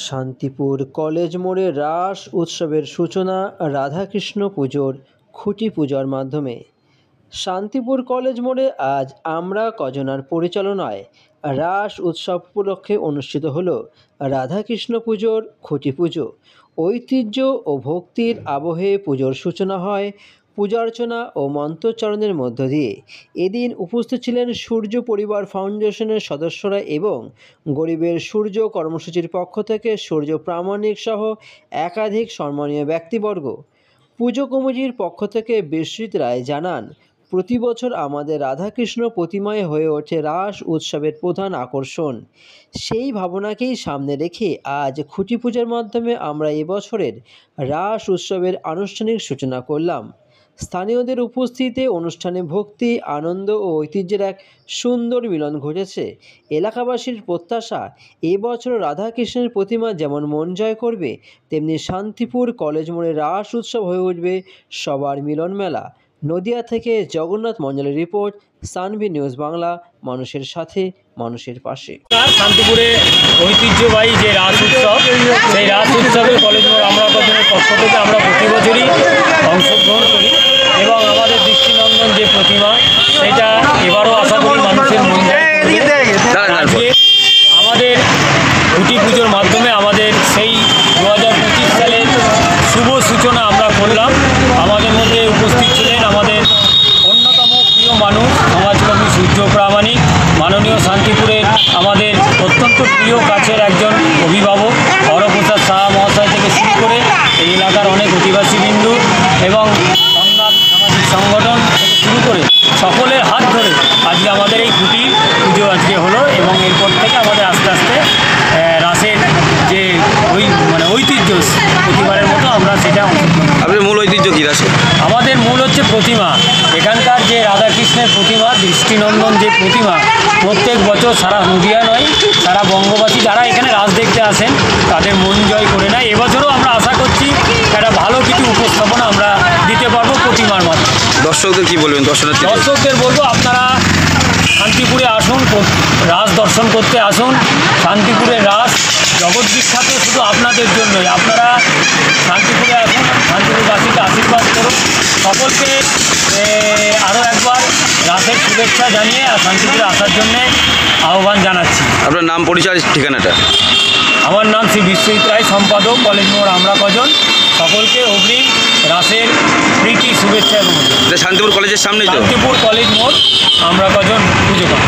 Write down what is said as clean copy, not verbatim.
Shantipur college মোড়ে রাস উৎসবের সূচনা রাধাকৃষ্ণ পুজোর খুঁটি পূজার মাধ্যমে। শান্তিপুর কলেজ মোড়ে আজ আমরা কজনার পরিচালনায় রাস উৎসব উপলক্ষে অনুষ্ঠিত হল রাধাকৃষ্ণ পুজোর খুঁটি পুজো। ঐতিহ্য ও ভক্তির আবহে পুজোর সূচনা হয় পূজার্চনা ও মন্ত্রোচ্চারণের মধ্য দিয়ে। এদিন উপস্থিত ছিলেন সূর্য পরিবার ফাউন্ডেশনের সদস্যরা এবং গরিবের সূর্য কর্মসূচির পক্ষ থেকে সূর্য প্রামাণিক সহ একাধিক সম্মানীয় ব্যক্তিবর্গ। পুজো কমিটির পক্ষ থেকে বিশ্বজিৎ রায় জানান, প্রতি বছর আমাদের রাধাকৃষ্ণ প্রতিমায় হয়ে ওঠে রাস উৎসবের প্রধান আকর্ষণ। সেই ভাবনাকেই সামনে রেখে আজ খুঁটি পূজার মাধ্যমে আমরা এবছরের রাস উৎসবের আনুষ্ঠানিক সূচনা করলাম। স্থানীয়দের উপস্থিতিতে অনুষ্ঠানে ভক্তি, আনন্দ ও ঐতিহ্যের এক সুন্দর মিলন ঘটেছে। এলাকাবাসীর প্রত্যাশা, এবছর রাধাকৃষ্ণের প্রতিমা যেমন মন জয় করবে, তেমনি শান্তিপুর কলেজ মোড়ে রাস উৎসব হয়ে উঠবে সবার মিলন মেলা। নদিয়া থেকে জগন্নাথ মণ্ডলের রিপোর্ট, সানভি নিউজ বাংলা, মানুষের সাথে মানুষের পাশে। শান্তিপুরে ঐতিহ্যবাহী যে রাস উৎসব, সেই রাস উৎসবে কলেজ মোড় আমরা কজনের পক্ষ থেকে আমরা প্রতি বছরই অংশগ্রহণ করি এবং আমাদের দৃষ্টিনন্দন যে প্রতিমা সেটা এবারও আশা করি মানুষের মন জয় করবে। আজকে আমাদের খুঁটি পুজোর মাধ্যমে আমাদের সেই 2025 সালের শুভ সূচনা আমরা করলাম। আমাদের মধ্যে উপস্থিত ছিলেন আমাদের অন্যতম প্রিয় মানুষ, সমাজকর্মী সূর্য প্রামাণিক, মাননীয় শান্তিপুরের আমাদের অত্যন্ত প্রিয় কাছের একজন অভিভাবক হরপ্রসাদ সাহা মহাশয় থেকে শুরু করে এই এলাকার অনেক অধিবাসীবৃন্দ এবং অন্যান্য সামাজিক সংগঠন থেকে শুরু করে সকলের হাত ধরে আজকে আমাদের এই খুঁটি পুজো আজকে হলো এবং এরপর থেকে আমাদের আস্তে আস্তে রাসের যে ঐতিহ্য প্রতিবারের মতো আমরা সেটা অংশগ্রহণ। আপনাদের মূল ঐতিহ্য কী রাসে? আমাদের মূল হচ্ছে প্রতিমা। এখানকার যে রাধাকৃষ্ণের প্রতিমা, দৃষ্টিনন্দন যে প্রতিমা, প্রত্যেক বছর সারা নদিয়া নয় সারা বঙ্গবাসী যারা এখানে রাস দেখতে আসেন তাদের মন জয় করে নেয়। এবছরও আমরা আশা করছি একটা ভালো কিছু উপস্থাপনা আমরা দিতে পারবো প্রতিমার মাধ্যমে। দর্শকদের কি বলবেন? দর্শকদের বলবো আপনারা শান্তিপুরে আসুন, রাস দর্শন করতে আসুন। শান্তিপুরের রাস জগৎ বিখ্যাত শুধু আপনাদের জন্যই। আপনারা শান্তিপুরে আসুন, শান্তিপুরবাসীকে আশীর্বাদ করুন। সকলকে আরও একবার রাসের শুভেচ্ছা জানিয়ে আর শান্তিপুরে আসার জন্যে আহ্বান জানাচ্ছি। আপনার নাম, পরিচয়, ঠিকানাটা? আমার নাম শ্রী বিশ্বজিৎ রায়, সম্পাদক, কলেজ মোড় আমরা কজন। সকলকে অগ্রিম রাসের প্রীতি শুভেচ্ছা এবং শান্তিপুর কলেজের সামনে, শান্তিপুর কলেজ মোড় আমরা কজন পুজো করি।